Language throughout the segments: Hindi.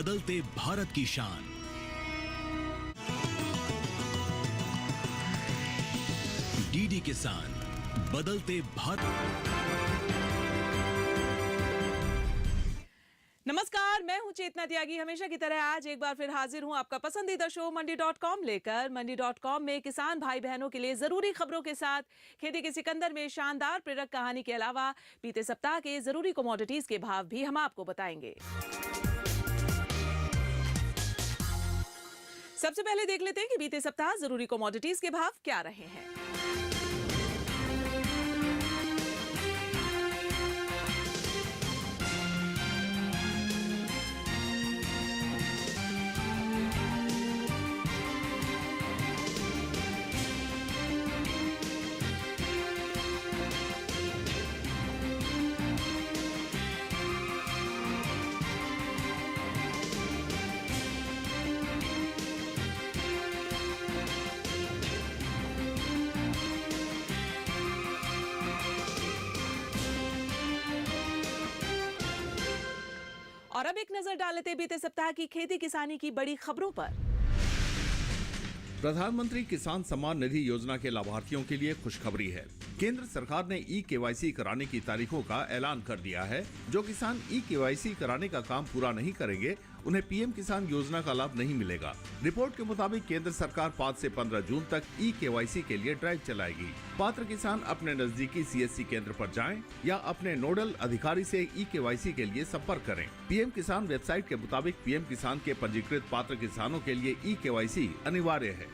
बदलते भारत की शान। डीडी किसान, बदलते भारत। नमस्कार, मैं हूं चेतना त्यागी। हमेशा की तरह आज एक बार फिर हाजिर हूं आपका पसंदीदा शो मंडी.com लेकर। मंडी.com में किसान भाई बहनों के लिए जरूरी खबरों के साथ खेती के सिकंदर में शानदार प्रेरक कहानी के अलावा बीते सप्ताह के जरूरी कमोडिटीज के भाव भी हम आपको बताएंगे। सबसे पहले देख लेते हैं कि बीते सप्ताह जरूरी कमोडिटीज के भाव क्या रहे हैं। और अब एक नजर डालते बीते सप्ताह की खेती किसानी की बड़ी खबरों पर। प्रधानमंत्री किसान सम्मान निधि योजना के लाभार्थियों के लिए खुशखबरी है। केंद्र सरकार ने ई-केवाईसी कराने की तारीखों का ऐलान कर दिया है। जो किसान ई-केवाईसी कराने का काम पूरा नहीं करेंगे, उन्हें पीएम किसान योजना का लाभ नहीं मिलेगा। रिपोर्ट के मुताबिक केंद्र सरकार 5 से 15 जून तक ई-केवाईसी के लिए ड्राइव चलाएगी। पात्र किसान अपने नजदीकी सीएससी केंद्र पर जाएं या अपने नोडल अधिकारी से ई-केवाईसी के लिए संपर्क करें। पीएम किसान वेबसाइट के मुताबिक पीएम किसान के पंजीकृत पात्र किसानों के लिए ई-केवाईसी अनिवार्य है।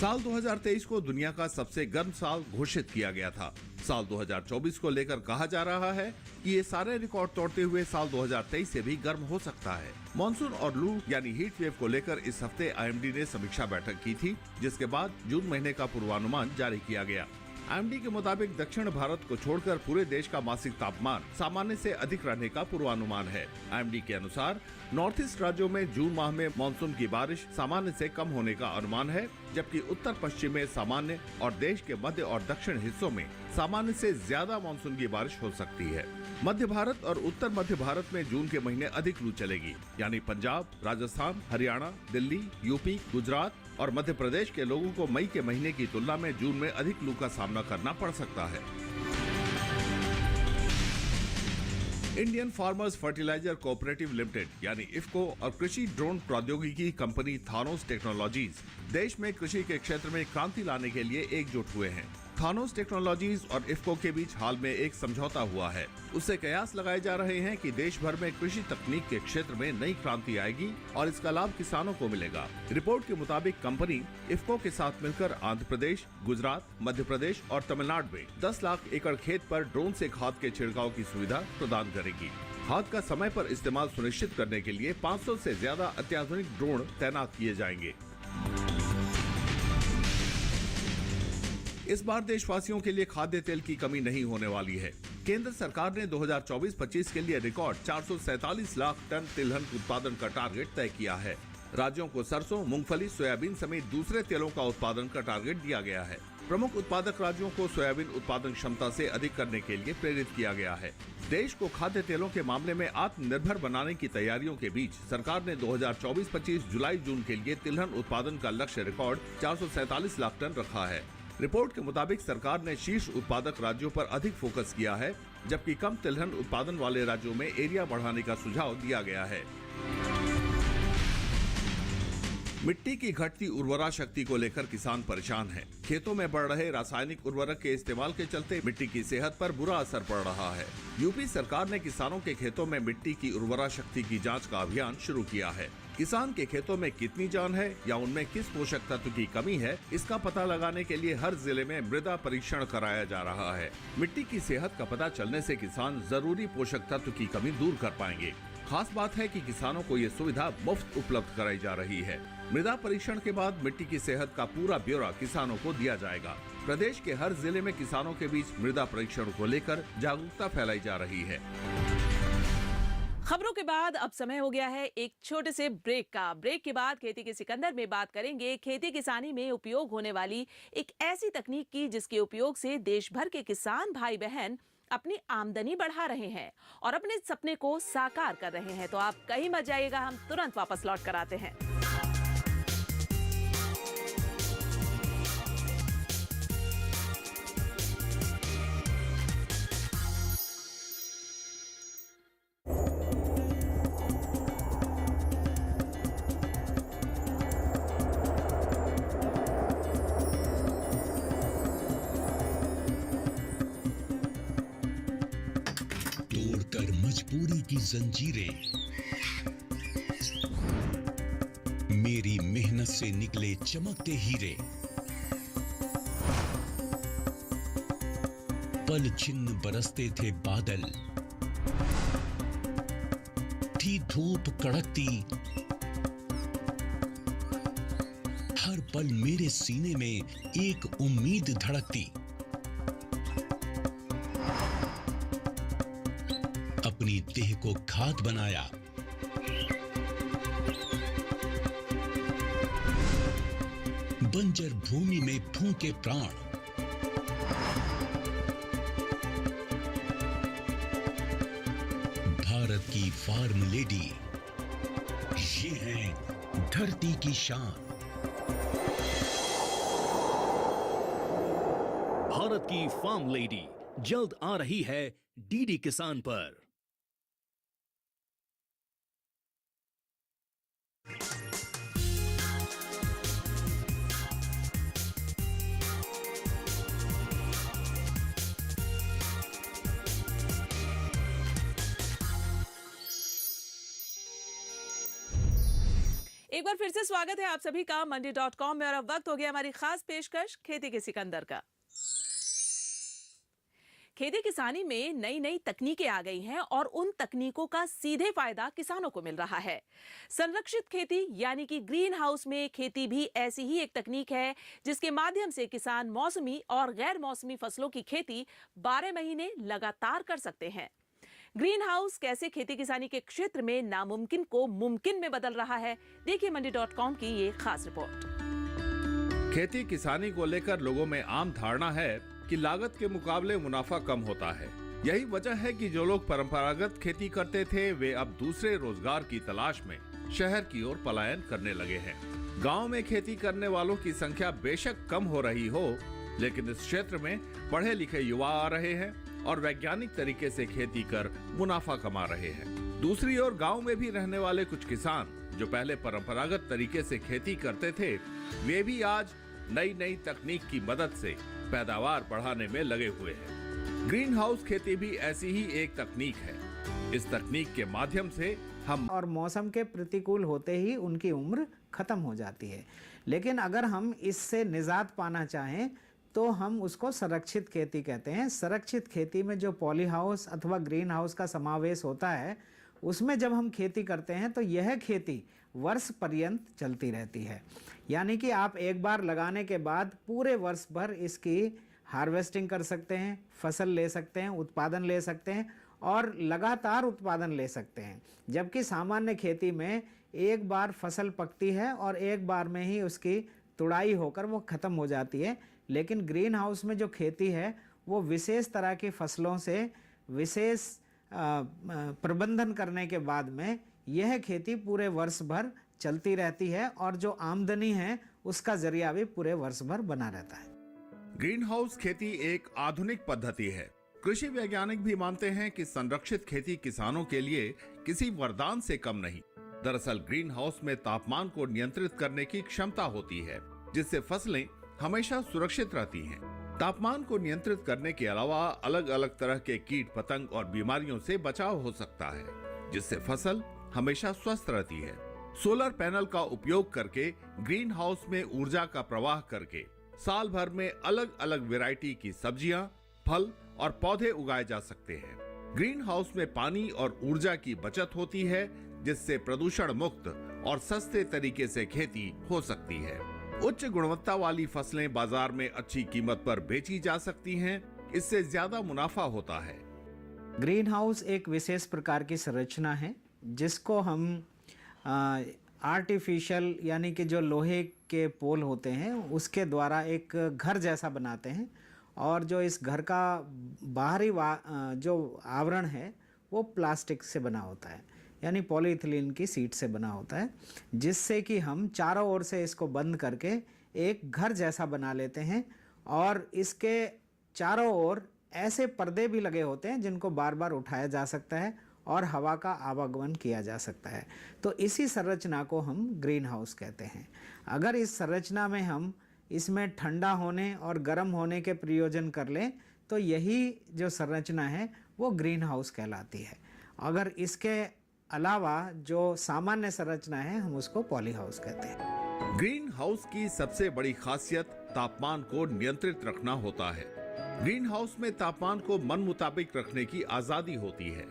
साल 2023 को दुनिया का सबसे गर्म साल घोषित किया गया था। साल 2024 को लेकर कहा जा रहा है कि ये सारे रिकॉर्ड तोड़ते हुए साल 2023 से भी गर्म हो सकता है। मॉनसून और लू यानी हीट वेव को लेकर इस हफ्ते आईएमडी ने समीक्षा बैठक की थी, जिसके बाद जून महीने का पूर्वानुमान जारी किया गया। आईएमडी के मुताबिक दक्षिण भारत को छोड़कर पूरे देश का मासिक तापमान सामान्य से अधिक रहने का पूर्वानुमान है। आईएमडी के अनुसार नॉर्थ ईस्ट राज्यों में जून माह में मानसून की बारिश सामान्य से कम होने का अनुमान है, जबकि उत्तर पश्चिम में सामान्य और देश के मध्य और दक्षिण हिस्सों में सामान्य से ज्यादा मानसून की बारिश हो सकती है। मध्य भारत और उत्तर मध्य भारत में जून के महीने अधिक लू चलेगी, यानी पंजाब, राजस्थान, हरियाणा, दिल्ली, यूपी, गुजरात और मध्य प्रदेश के लोगों को मई के महीने की तुलना में जून में अधिक लू का सामना करना पड़ सकता है। Indian farmers fertiliser cooperative limited यानी इफ्को और कृषि ड्रोन प्रौद्योगिकी कंपनी थानोस टेक्नोलॉजीज देश में कृषि के क्षेत्र में क्रांति लाने के लिए एकजुट हुए हैं। थानोस टेक्नोलॉजीज और इफ्को के बीच हाल में एक समझौता हुआ है। उससे कयास लगाए जा रहे हैं कि देश भर में कृषि तकनीक के क्षेत्र में नई क्रांति आएगी और इसका लाभ किसानों को मिलेगा। रिपोर्ट के मुताबिक कंपनी इफ्को के साथ मिलकर आंध्र प्रदेश, गुजरात, मध्य प्रदेश और तमिलनाडु में 10 लाख एकड़ खेत पर ड्रोन से खाद के छिड़काव की सुविधा प्रदान करेगी। खाद का समय पर इस्तेमाल सुनिश्चित करने के लिए 500 से ज्यादा अत्याधुनिक ड्रोन तैनात किए जाएंगे। इस बार देशवासियों के लिए खाद्य तेल की कमी नहीं होने वाली है। केंद्र सरकार ने 2024-25 के लिए रिकॉर्ड 447 लाख टन तिलहन उत्पादन का टारगेट तय किया है। राज्यों को सरसों, मूंगफली, सोयाबीन समेत दूसरे तेलों का उत्पादन का टारगेट दिया गया है। प्रमुख उत्पादक राज्यों को सोयाबीन उत्पादन क्षमता से अधिक करने के लिए प्रेरित किया गया है। देश को खाद्य तेलों के मामले में आत्मनिर्भर बनाने की तैयारियों के बीच सरकार ने 2024-25 जुलाई-जून के लिए तिलहन उत्पादन का लक्ष्य रिकॉर्ड 447 लाख टन रखा है। रिपोर्ट के मुताबिक सरकार ने शीर्ष उत्पादक राज्यों पर अधिक फोकस किया है, जबकि कम तिलहन उत्पादन वाले राज्यों में एरिया बढ़ाने का सुझाव दिया गया है। मिट्टी की घटती उर्वरा शक्ति को लेकर किसान परेशान हैं। खेतों में बढ़ रहे रासायनिक उर्वरक के इस्तेमाल के चलते मिट्टी की सेहत पर बुरा असर पड़ रहा है। यूपी सरकार ने किसानों के खेतों में मिट्टी की उर्वरा शक्ति की जांच का अभियान शुरू किया है। किसान के खेतों में कितनी जान है या उनमें किस पोषक तत्व की कमी है, इसका पता लगाने के लिए हर जिले में मृदा परीक्षण कराया जा रहा है। मिट्टी की सेहत का पता चलने से किसान जरूरी पोषक तत्व की कमी दूर कर पाएंगे। खास बात है कि किसानों को ये सुविधा मुफ्त उपलब्ध कराई जा रही है। मृदा परीक्षण के बाद मिट्टी की सेहत का पूरा ब्यौरा किसानों को दिया जाएगा। प्रदेश के हर जिले में किसानों के बीच मृदा परीक्षण को लेकर जागरूकता फैलाई जा रही है। खबरों के बाद अब समय हो गया है एक छोटे से ब्रेक का। ब्रेक के बाद खेती के सिकंदर में बात करेंगे खेती किसानी में उपयोग होने वाली एक ऐसी तकनीक की जिसके उपयोग से देश भर के किसान भाई बहन अपनी आमदनी बढ़ा रहे हैं और अपने सपने को साकार कर रहे हैं। तो आप कहीं मत जाइएगा, हम तुरंत वापस लौट कर आते हैं। तोड़कर मजबूरी की जंजीरें, मेरी मेहनत से निकले चमकते हीरे, पल छिन्न बरसते थे बादल, थी धूप कड़कती, हर पल मेरे सीने में एक उम्मीद धड़कती। अपनी देह को खाद बनाया, बंजर भूमि में फूंके प्राण, भारत की फार्म लेडी, ये है धरती की शान। भारत की फार्म लेडी जल्द आ रही है डीडी किसान पर। एक बार फिर से स्वागत है आप सभी का मंडी.com में। और अब वक्त हो गया हमारी खास पेशकश खेती के सिकंदर का। खेती किसानी में नई नई तकनीकें आ गई हैं और उन तकनीकों का सीधे फायदा किसानों को मिल रहा है। संरक्षित खेती यानी कि ग्रीन हाउस में खेती भी ऐसी ही एक तकनीक है जिसके माध्यम से किसान मौसमी और गैर मौसमी फसलों की खेती 12 महीने लगातार कर सकते हैं। ग्रीन हाउस कैसे खेती किसानी के क्षेत्र में नामुमकिन को मुमकिन में बदल रहा है, देखिए मंडी.com की ये खास रिपोर्ट। खेती किसानी को लेकर लोगों में आम धारणा है कि लागत के मुकाबले मुनाफा कम होता है। यही वजह है कि जो लोग परंपरागत खेती करते थे वे अब दूसरे रोजगार की तलाश में शहर की ओर पलायन करने लगे हैं। गांव में खेती करने वालों की संख्या बेशक कम हो रही हो, लेकिन इस क्षेत्र में पढ़े लिखे युवा आ रहे हैं और वैज्ञानिक तरीके से खेती कर मुनाफा कमा रहे हैं। दूसरी ओर गांव में भी रहने वाले कुछ किसान जो पहले परंपरागत तरीके से खेती करते थे, वे भी आज नई नई तकनीक की मदद से पैदावार बढ़ाने में लगे हुए हैं। ग्रीन हाउस खेती भी ऐसी ही एक तकनीक है। इस तकनीक के माध्यम से हम और मौसम के प्रतिकूल होते ही उनकी उम्र खत्म हो जाती है। लेकिन अगर हम इससे निजात पाना चाहें तो हम उसको संरक्षित खेती कहते हैं। संरक्षित खेती में जो पॉली हाउस अथवा ग्रीन हाउस का समावेश होता है, उसमें जब हम खेती करते हैं तो यह खेती वर्ष पर्यंत चलती रहती है। यानी कि आप एक बार लगाने के बाद पूरे वर्ष भर इसकी हार्वेस्टिंग कर सकते हैं, फसल ले सकते हैं, उत्पादन ले सकते हैं और लगातार उत्पादन ले सकते हैं। जबकि सामान्य खेती में एक बार फसल पकती है और एक बार में ही उसकी तुड़ाई होकर वो ख़त्म हो जाती है। लेकिन ग्रीन हाउस में जो खेती है वो विशेष तरह की फसलों से विशेष प्रबंधन करने के बाद में यह खेती पूरे वर्ष भर चलती रहती है और जो आमदनी है उसका जरिया भी पूरे वर्ष भर बना रहता है। ग्रीन हाउस खेती एक आधुनिक पद्धति है। कृषि वैज्ञानिक भी मानते हैं कि संरक्षित खेती किसानों के लिए किसी वरदान से कम नहीं। दरअसल ग्रीन हाउस में तापमान को नियंत्रित करने की क्षमता होती है, जिससे फसलें हमेशा सुरक्षित रहती हैं। तापमान को नियंत्रित करने के अलावा अलग अलग तरह के कीट पतंग और बीमारियों से बचाव हो सकता है, जिससे फसल हमेशा स्वस्थ रहती है। सोलर पैनल का उपयोग करके ग्रीन हाउस में ऊर्जा का प्रवाह करके साल भर में अलग अलग वैरायटी की सब्जियां, फल और पौधे उगाए जा सकते हैं। ग्रीन हाउस में पानी और ऊर्जा की बचत होती है, जिससे प्रदूषण मुक्त और सस्ते तरीके से खेती हो सकती है। उच्च गुणवत्ता वाली फसलें बाजार में अच्छी कीमत पर बेची जा सकती हैं, इससे ज्यादा मुनाफा होता है। ग्रीन हाउस एक विशेष प्रकार की संरचना है जिसको हम आर्टिफिशियल यानी कि जो लोहे के पोल होते हैं उसके द्वारा एक घर जैसा बनाते हैं और जो इस घर का बाहरी जो आवरण है वो प्लास्टिक से बना होता है, यानी पॉलीइथिलीन की शीट से बना होता है, जिससे कि हम चारों ओर से इसको बंद करके एक घर जैसा बना लेते हैं। और इसके चारों ओर ऐसे पर्दे भी लगे होते हैं जिनको बार बार उठाया जा सकता है और हवा का आवागमन किया जा सकता है। तो इसी संरचना को हम ग्रीन हाउस कहते हैं। अगर इस संरचना में हम इसमें ठंडा होने और गर्म होने के प्रयोजन कर लें तो यही जो संरचना है वो ग्रीन हाउस कहलाती है। अगर इसके अलावा जो सामान्य संरचना है हम उसको पॉली हाउस कहते हैं। ग्रीन हाउस की सबसे बड़ी खासियत तापमान को नियंत्रित रखना होता है। ग्रीन हाउस में तापमान को मन मुताबिक रखने की आजादी होती है।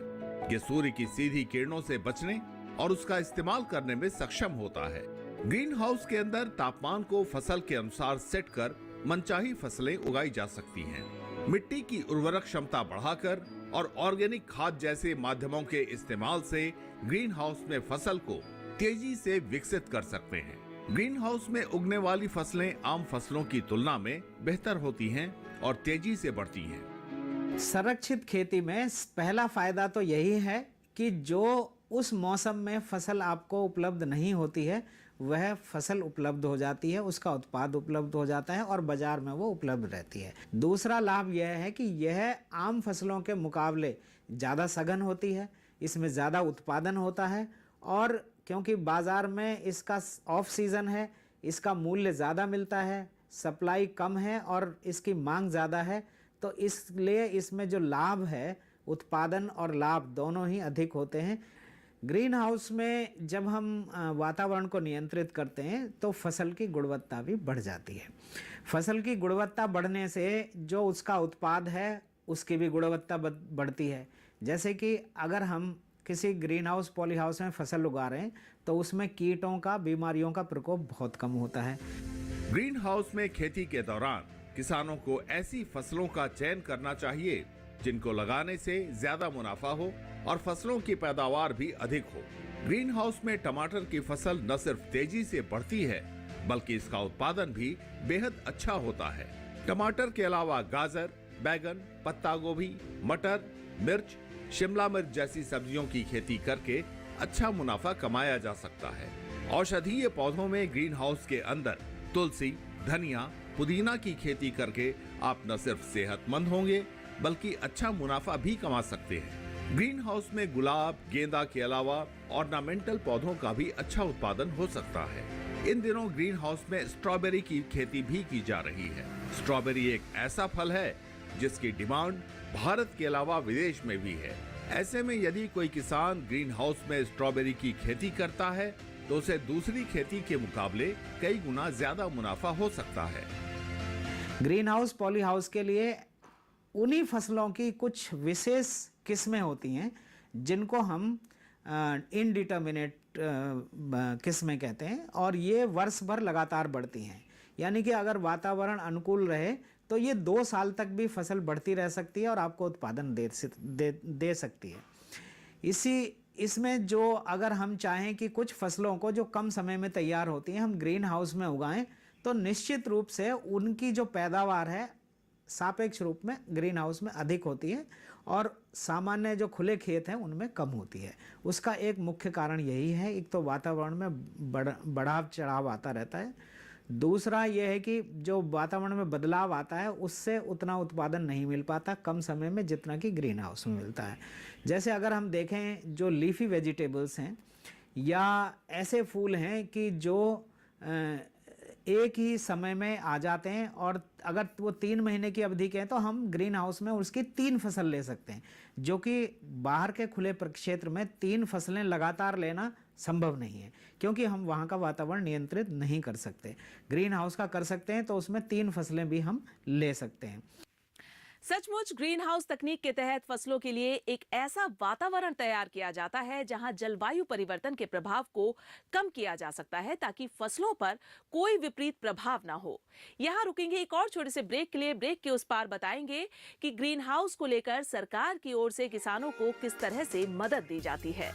ये सूर्य की सीधी किरणों से बचने और उसका इस्तेमाल करने में सक्षम होता है। ग्रीन हाउस के अंदर तापमान को फसल के अनुसार सेट कर मनचाही फसलें उगाई जा सकती हैं। मिट्टी की उर्वरक क्षमता बढ़ाकर और ऑर्गेनिक खाद जैसे माध्यमों के इस्तेमाल से ग्रीन हाउस में फसल को तेजी से विकसित कर सकते हैं। ग्रीन हाउस में उगने वाली फसलें आम फसलों की तुलना में बेहतर होती हैं और तेजी से बढ़ती हैं। संरक्षित खेती में पहला फायदा तो यही है कि जो उस मौसम में फसल आपको उपलब्ध नहीं होती है वह फसल उपलब्ध हो जाती है, उसका उत्पाद उपलब्ध हो जाता है और बाजार में वो उपलब्ध रहती है। दूसरा लाभ यह है कि यह आम फसलों के मुकाबले ज़्यादा सघन होती है, इसमें ज़्यादा उत्पादन होता है और क्योंकि बाज़ार में इसका ऑफ सीज़न है, इसका मूल्य ज़्यादा मिलता है, सप्लाई कम है और इसकी मांग ज़्यादा है, तो इसलिए इसमें जो लाभ है उत्पादन और लाभ दोनों ही अधिक होते हैं। ग्रीन हाउस में जब हम वातावरण को नियंत्रित करते हैं तो फसल की गुणवत्ता भी बढ़ जाती है। फसल की गुणवत्ता बढ़ने से जो उसका उत्पाद है उसकी भी गुणवत्ता बढ़ती है। जैसे कि अगर हम किसी ग्रीन हाउस पॉली हाउस में फसल उगा रहे हैं तो उसमें कीटों का, बीमारियों का प्रकोप बहुत कम होता है। ग्रीन हाउस में खेती के दौरान किसानों को ऐसी फसलों का चयन करना चाहिए जिनको लगाने से ज्यादा मुनाफा हो और फसलों की पैदावार भी अधिक हो। ग्रीन हाउस में टमाटर की फसल न सिर्फ तेजी से बढ़ती है बल्कि इसका उत्पादन भी बेहद अच्छा होता है। टमाटर के अलावा गाजर, बैगन, पत्ता गोभी, मटर, मिर्च, शिमला मिर्च जैसी सब्जियों की खेती करके अच्छा मुनाफा कमाया जा सकता है। औषधीय पौधों में ग्रीन हाउस के अंदर तुलसी, धनिया, पुदीना की खेती करके आप न सिर्फ सेहतमंद होंगे बल्कि अच्छा मुनाफा भी कमा सकते हैं। ग्रीन हाउस में गुलाब, गेंदा के अलावा ऑर्नामेंटल पौधों का भी अच्छा उत्पादन हो सकता है। इन दिनों ग्रीन हाउस में स्ट्रॉबेरी की खेती भी की जा रही है। स्ट्रॉबेरी एक ऐसा फल है जिसकी डिमांड भारत के अलावा विदेश में भी है। ऐसे में यदि कोई किसान ग्रीन हाउस में स्ट्रॉबेरी की खेती करता है तो उसे दूसरी खेती के मुकाबले कई गुना ज्यादा मुनाफा हो सकता है। ग्रीन हाउस पॉली हाउस के लिए उन्हीं फसलों की कुछ विशेष किस्में होती हैं जिनको हम इनडिटर्मिनेट किस्में कहते हैं और ये वर्ष भर लगातार बढ़ती हैं। यानी कि अगर वातावरण अनुकूल रहे तो ये 2 साल तक भी फसल बढ़ती रह सकती है और आपको उत्पादन दे सकती है। इसमें जो अगर हम चाहें कि कुछ फसलों को जो कम समय में तैयार होती हैं हम ग्रीन हाउस में उगाएं तो निश्चित रूप से उनकी जो पैदावार है सापेक्ष रूप में ग्रीन हाउस में अधिक होती है और सामान्य जो खुले खेत हैं उनमें कम होती है। उसका एक मुख्य कारण यही है, एक तो वातावरण में बढ़ाव चढ़ाव आता रहता है, दूसरा यह है कि जो वातावरण में बदलाव आता है उससे उतना उत्पादन नहीं मिल पाता कम समय में जितना कि ग्रीन हाउस में मिलता है। जैसे अगर हम देखें जो लीफी वेजिटेबल्स हैं या ऐसे फूल हैं कि जो एक ही समय में आ जाते हैं और अगर वो 3 महीने की अवधि के हैं तो हम ग्रीन हाउस में उसकी 3 फसल ले सकते हैं, जो कि बाहर के खुले क्षेत्र में 3 फसलें लगातार लेना संभव नहीं है क्योंकि हम वहाँ का वातावरण नियंत्रित नहीं कर सकते। ग्रीन हाउस का कर सकते हैं तो उसमें 3 फसलें भी हम ले सकते हैं। सचमुच ग्रीन हाउस तकनीक के तहत फसलों के लिए एक ऐसा वातावरण तैयार किया जाता है जहां जलवायु परिवर्तन के प्रभाव को कम किया जा सकता है ताकि फसलों पर कोई विपरीत प्रभाव ना हो। यहां रुकेंगे एक और छोटे से ब्रेक के लिए। ब्रेक के उस पार बताएंगे कि ग्रीन हाउस को लेकर सरकार की ओर से किसानों को किस तरह से मदद दी जाती है।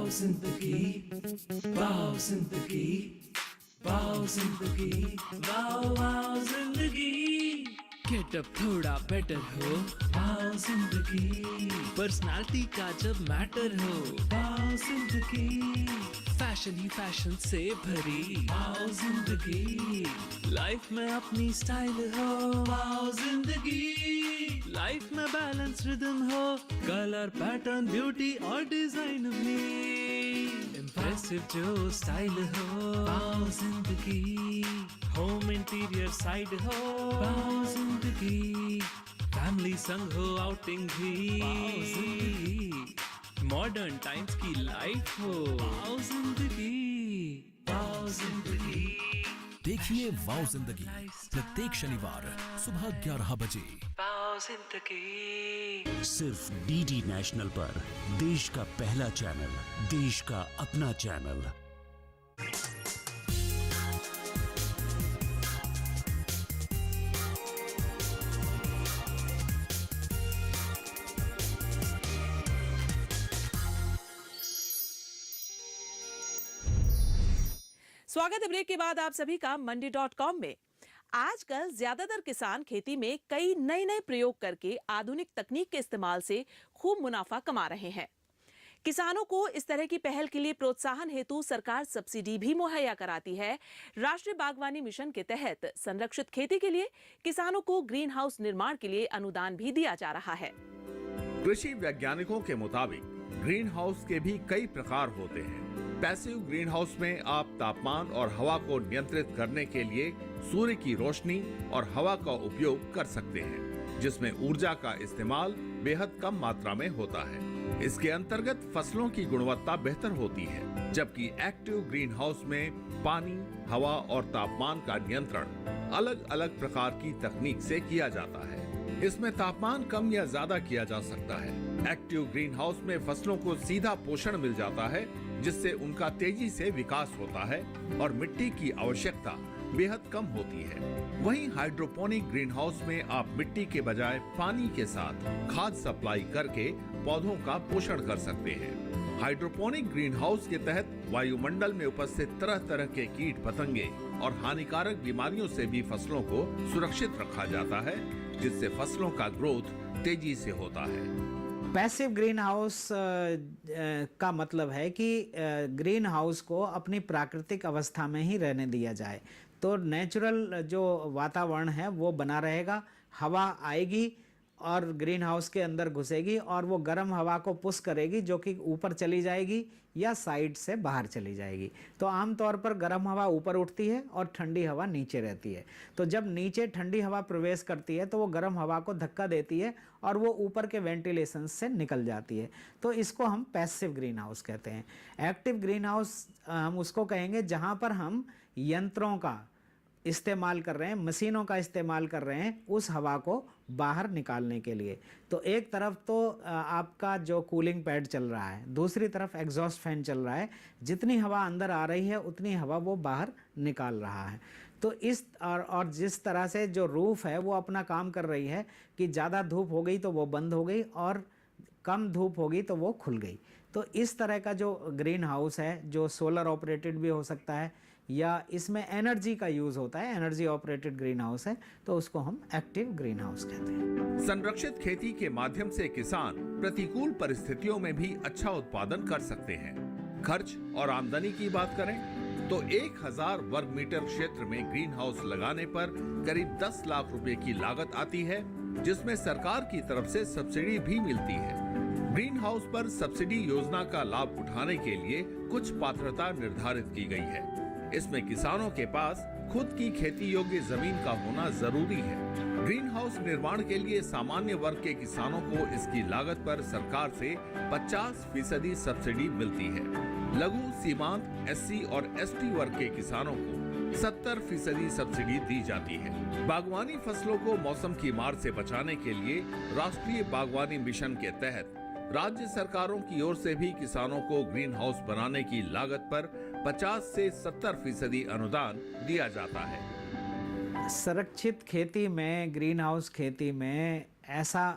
Wow Zindagi, wow Zindagi, wow Zindagi, wow Zindagi. Get up थोड़ा better हो, wow Zindagi. Personality का जब matter हो, wow Zindagi. Fashion ही fashion से भरी, wow Zindagi. Life में अपनी style हो, wow Zindagi. Life में balance rhythm हो, color pattern beauty और design भी. Impressive जो style हो, wow Zindagi. Home interior side हो, wow Zindagi. Family संग हो outing भी, wow Zindagi. Modern times की life हो, wow Zindagi. Wow Zindagi. देखिए वाओ जिंदगी प्रत्येक शनिवार सुबह 11 बजे Wow Zindagi. सिर्फ डीडी नेशनल पर। देश का पहला चैनल, देश का अपना चैनल। स्वागत है ब्रेक के बाद आप सभी का मंडी.com में। आजकल ज्यादातर किसान खेती में कई नए प्रयोग करके आधुनिक तकनीक के इस्तेमाल से खूब मुनाफा कमा रहे हैं। किसानों को इस तरह की पहल के लिए प्रोत्साहन हेतु सरकार सब्सिडी भी मुहैया कराती है। राष्ट्रीय बागवानी मिशन के तहत संरक्षित खेती के लिए किसानों को ग्रीन हाउस निर्माण के लिए अनुदान भी दिया जा रहा है। कृषि वैज्ञानिकों के मुताबिक ग्रीन हाउस के भी कई प्रकार होते हैं। पैसिव ग्रीन हाउस में आप तापमान और हवा को नियंत्रित करने के लिए सूर्य की रोशनी और हवा का उपयोग कर सकते हैं, जिसमें ऊर्जा का इस्तेमाल बेहद कम मात्रा में होता है। इसके अंतर्गत फसलों की गुणवत्ता बेहतर होती है, जबकि एक्टिव ग्रीन हाउस में पानी, हवा और तापमान का नियंत्रण अलग अलग प्रकार की तकनीक से किया जाता है। इसमें तापमान कम या ज्यादा किया जा सकता है। एक्टिव ग्रीन हाउस में फसलों को सीधा पोषण मिल जाता है, जिससे उनका तेजी से विकास होता है और मिट्टी की आवश्यकता बेहद कम होती है। वहीं हाइड्रोपोनिक ग्रीन हाउस में आप मिट्टी के बजाय पानी के साथ खाद सप्लाई करके पौधों का पोषण कर सकते हैं। हाइड्रोपोनिक ग्रीन हाउस के तहत वायुमंडल में उपस्थित तरह तरह के कीट पतंगे और हानिकारक बीमारियों से भी फसलों को सुरक्षित रखा जाता है, जिससे फसलों का ग्रोथ तेजी से होता है। पैसिव ग्रीन हाउस का मतलब है कि ग्रीन हाउस को अपनी प्राकृतिक अवस्था में ही रहने दिया जाए, तो नेचुरल जो वातावरण है वो बना रहेगा। हवा आएगी और ग्रीन हाउस के अंदर घुसेगी और वो गर्म हवा को पुश करेगी, जो कि ऊपर चली जाएगी या साइड से बाहर चली जाएगी। तो आमतौर पर गर्म हवा ऊपर उठती है और ठंडी हवा नीचे रहती है। तो जब नीचे ठंडी हवा प्रवेश करती है तो वो गर्म हवा को धक्का देती है और वो ऊपर के वेंटिलेशन से निकल जाती है। तो इसको हम पैसिव ग्रीन हाउस कहते हैं। एक्टिव ग्रीन हाउस हम उसको कहेंगे जहाँ पर हम यंत्रों का इस्तेमाल कर रहे हैं, मशीनों का इस्तेमाल कर रहे हैं उस हवा को बाहर निकालने के लिए। तो एक तरफ तो आपका जो कूलिंग पैड चल रहा है, दूसरी तरफ एग्जॉस्ट फैन चल रहा है। जितनी हवा अंदर आ रही है उतनी हवा वो बाहर निकाल रहा है। तो इस और जिस तरह से जो रूफ है वो अपना काम कर रही है कि ज़्यादा धूप हो गई तो वो बंद हो गई और कम धूप होगी तो वो खुल गई। तो इस तरह का जो ग्रीन हाउस है, जो सोलर ऑपरेटेड भी हो सकता है या इसमें एनर्जी का यूज होता है, एनर्जी ऑपरेटेड ग्रीन हाउस है, तो उसको हम एक्टिव ग्रीन हाउस कहते हैं। संरक्षित खेती के माध्यम से किसान प्रतिकूल परिस्थितियों में भी अच्छा उत्पादन कर सकते हैं। खर्च और आमदनी की बात करें तो 1000 वर्ग मीटर क्षेत्र में ग्रीन हाउस लगाने पर करीब 10 लाख रुपए की लागत आती है, जिसमें सरकार की तरफ से सब्सिडी भी मिलती है। ग्रीन हाउस पर सब्सिडी योजना का लाभ उठाने के लिए कुछ पात्रता निर्धारित की गई है। इसमें किसानों के पास खुद की खेती योग्य जमीन का होना जरूरी है। ग्रीन हाउस निर्माण के लिए सामान्य वर्ग के किसानों को इसकी लागत पर सरकार से 50% सब्सिडी मिलती है। लघु, सीमांत, SC और ST वर्ग के किसानों को 70% सब्सिडी दी जाती है। बागवानी फसलों को मौसम की मार से बचाने के लिए राष्ट्रीय बागवानी मिशन के तहत राज्य सरकारों की ओर से भी किसानों को ग्रीन हाउस बनाने की लागत पर 50 से 70% अनुदान दिया जाता है। संरक्षित खेती में, ग्रीन हाउस खेती में ऐसा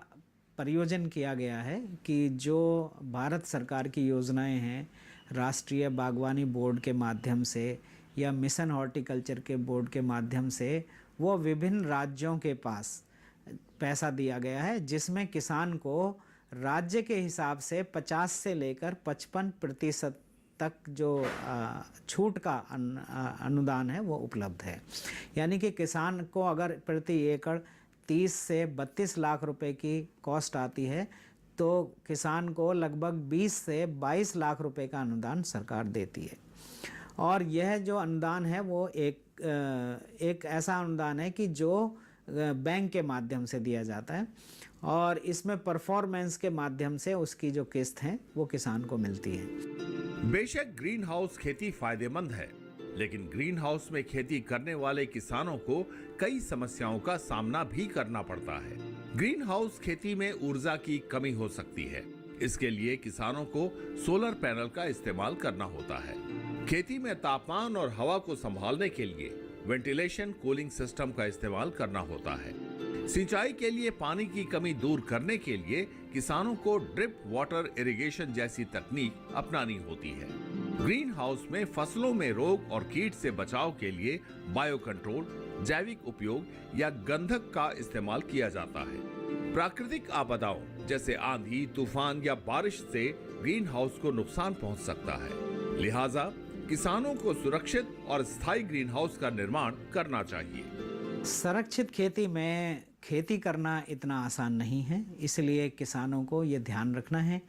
प्रयोजन किया गया है कि जो भारत सरकार की योजनाएं हैं, राष्ट्रीय बागवानी बोर्ड के माध्यम से या मिशन हॉर्टिकल्चर के बोर्ड के माध्यम से वो विभिन्न राज्यों के पास पैसा दिया गया है, जिसमें किसान को राज्य के हिसाब से 50 से लेकर 55% तक जो छूट का अनुदान है वो उपलब्ध है। यानी कि किसान को अगर प्रति एकड़ 30 से 32 लाख रुपए की कॉस्ट आती है तो किसान को लगभग 20 से 22 लाख रुपए का अनुदान सरकार देती है। और यह जो अनुदान है वो एक ऐसा अनुदान है कि जो बैंक के माध्यम से दिया जाता है और इसमें परफॉर्मेंस के माध्यम से उसकी जो किस्त है वो किसान को मिलती है। बेशक ग्रीन हाउस खेती फायदेमंद है, लेकिन ग्रीन हाउस में खेती करने वाले किसानों को कई समस्याओं का सामना भी करना पड़ता है। ग्रीन हाउस खेती में ऊर्जा की कमी हो सकती है, इसके लिए किसानों को सोलर पैनल का इस्तेमाल करना होता है। खेती में तापमान और हवा को संभालने के लिए वेंटिलेशन कूलिंग सिस्टम का इस्तेमाल करना होता है। सिंचाई के लिए पानी की कमी दूर करने के लिए किसानों को ड्रिप वाटर इरिगेशन जैसी तकनीक अपनानी होती है। ग्रीन हाउस में फसलों में रोग और कीट से बचाव के लिए बायो कंट्रोल, जैविक उपयोग या गंधक का इस्तेमाल किया जाता है। प्राकृतिक आपदाओं जैसे आंधी, तूफान या बारिश से ग्रीन हाउस को नुकसान पहुंच सकता है, लिहाजा किसानों को सुरक्षित और स्थायी ग्रीन हाउस का निर्माण करना चाहिए। संरक्षित खेती में खेती करना इतना आसान नहीं है, इसलिए किसानों को ये ध्यान रखना है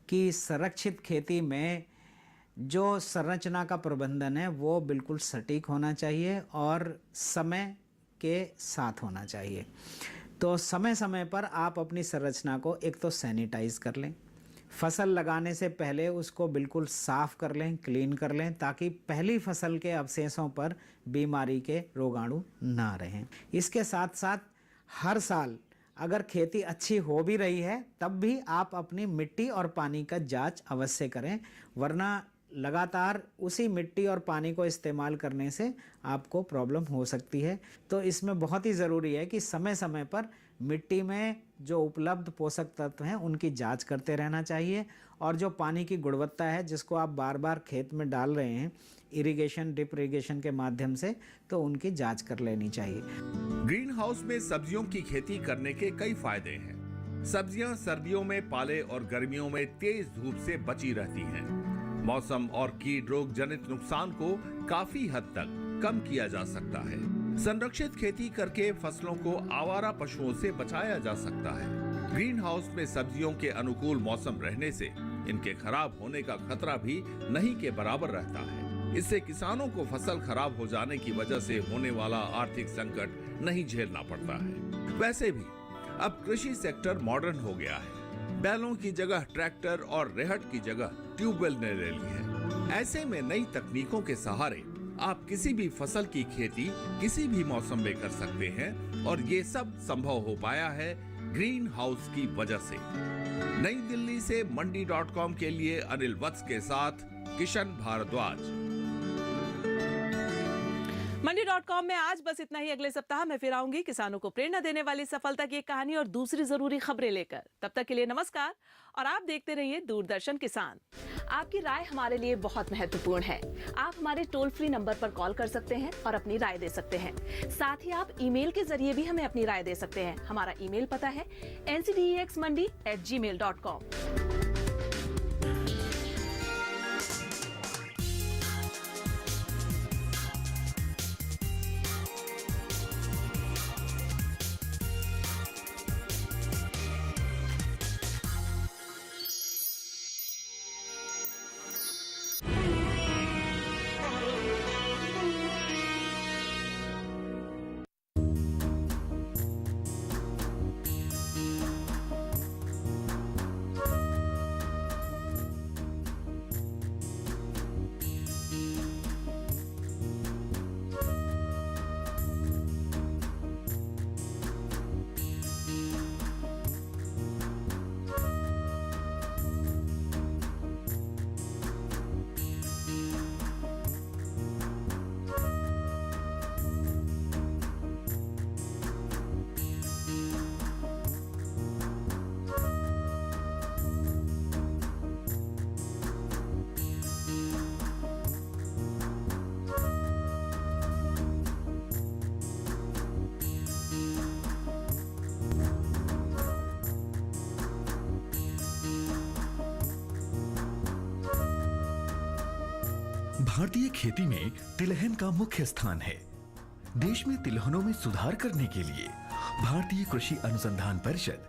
कि संरक्षित खेती में जो संरचना का प्रबंधन है वो बिल्कुल सटीक होना चाहिए और समय के साथ होना चाहिए। तो समय समय पर आप अपनी संरचना को एक तो सैनिटाइज कर लें, फसल लगाने से पहले उसको बिल्कुल साफ कर लें, क्लीन कर लें, ताकि पहली फसल के अवशेषों पर बीमारी के रोगाणु ना रहें। इसके साथ साथ हर साल अगर खेती अच्छी हो भी रही है तब भी आप अपनी मिट्टी और पानी का जांच अवश्य करें, वरना लगातार उसी मिट्टी और पानी को इस्तेमाल करने से आपको प्रॉब्लम हो सकती है। तो इसमें बहुत ही ज़रूरी है कि समय समय पर मिट्टी में जो उपलब्ध पोषक तत्व हैं उनकी जांच करते रहना चाहिए और जो पानी की गुणवत्ता है जिसको आप बार बार खेत में डाल रहे हैं इरिगेशन, ड्रिप इरिगेशन के माध्यम से, तो उनकी जांच कर लेनी चाहिए। ग्रीन हाउस में सब्जियों की खेती करने के कई फायदे हैं। सब्जियां सर्दियों में पाले और गर्मियों में तेज धूप से बची रहती हैं। मौसम और कीट रोग जनित नुकसान को काफी हद तक कम किया जा सकता है। संरक्षित खेती करके फसलों को आवारा पशुओं से बचाया जा सकता है। ग्रीन हाउस में सब्जियों के अनुकूल मौसम रहने से इनके खराब होने का खतरा भी नहीं के बराबर रहता है। इससे किसानों को फसल खराब हो जाने की वजह से होने वाला आर्थिक संकट नहीं झेलना पड़ता है। वैसे भी अब कृषि सेक्टर मॉडर्न हो गया है। बैलों की जगह ट्रैक्टर और रेहट की जगह ट्यूबवेल ने ले ली है। ऐसे में नई तकनीकों के सहारे आप किसी भी फसल की खेती किसी भी मौसम में कर सकते हैं और ये सब संभव हो पाया है ग्रीन हाउस की वजह से। नई दिल्ली से मंडी.com के लिए अनिल वत्स के साथ किशन भारद्वाज। मंडी.com में आज बस इतना ही। अगले सप्ताह मैं फिर आऊंगी किसानों को प्रेरणा देने वाली सफलता की एक कहानी और दूसरी जरूरी खबरें लेकर। तब तक के लिए नमस्कार और आप देखते रहिए दूरदर्शन किसान। आपकी राय हमारे लिए बहुत महत्वपूर्ण है। आप हमारे टोल फ्री नंबर पर कॉल कर सकते हैं और अपनी राय दे सकते हैं। साथ ही आप ईमेल के जरिए भी हमें अपनी राय दे सकते हैं। हमारा ईमेल पता है ncdexmandi@gmail.com। भारतीय खेती में तिलहन का मुख्य स्थान है। देश में तिलहनों में सुधार करने के लिए भारतीय कृषि अनुसंधान परिषद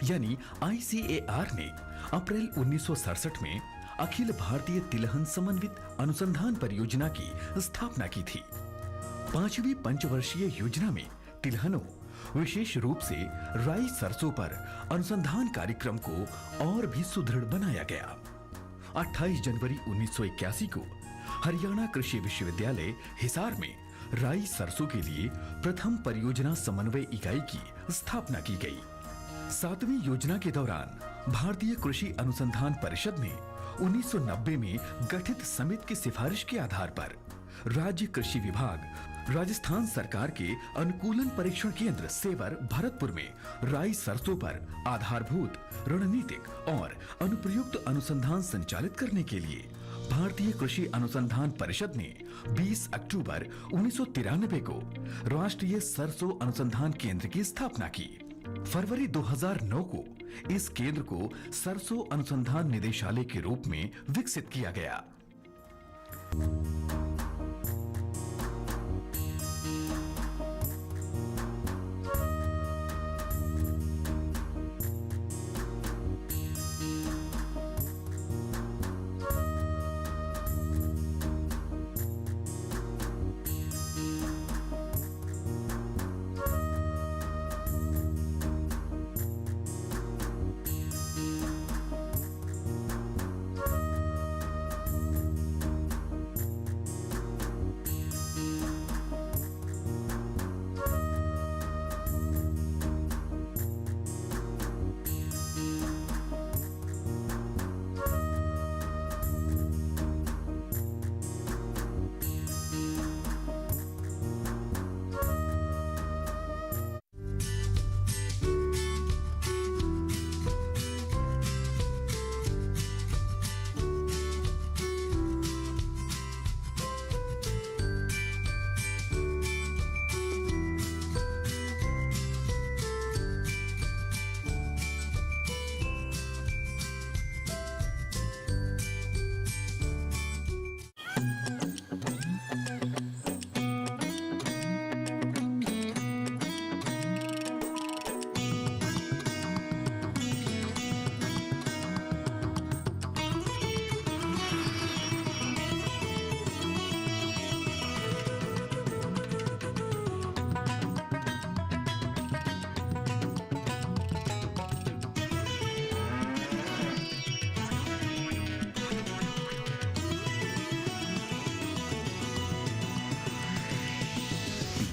यानी ICAR ने अप्रैल 1967 में अखिल भारतीय तिलहन समन्वित अनुसंधान परियोजना की स्थापना की थी। 5वीं पंचवर्षीय योजना में तिलहनों, विशेष रूप से राई सरसों पर अनुसंधान कार्यक्रम को और भी सुदृढ़ बनाया गया। 28 जनवरी 1981 को हरियाणा कृषि विश्वविद्यालय हिसार में राई सरसों के लिए प्रथम परियोजना समन्वय इकाई की स्थापना की गई। 7वीं योजना के दौरान भारतीय कृषि अनुसंधान परिषद ने 1990 में गठित समिति की सिफारिश के आधार पर राज्य कृषि विभाग, राजस्थान सरकार के अनुकूलन परीक्षण केंद्र सेवर भरतपुर में राई सरसों पर आधारभूत, रणनीतिक और अनुप्रयुक्त अनुसंधान संचालित करने के लिए भारतीय कृषि अनुसंधान परिषद ने 20 अक्टूबर 1993 को राष्ट्रीय सरसों अनुसंधान केंद्र की स्थापना की। फरवरी 2009 को इस केंद्र को सरसों अनुसंधान निदेशालय के रूप में विकसित किया गया।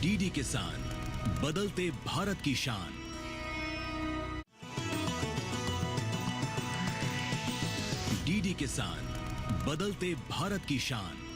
डीडी किसान, बदलते भारत की शान। डीडी किसान, बदलते भारत की शान।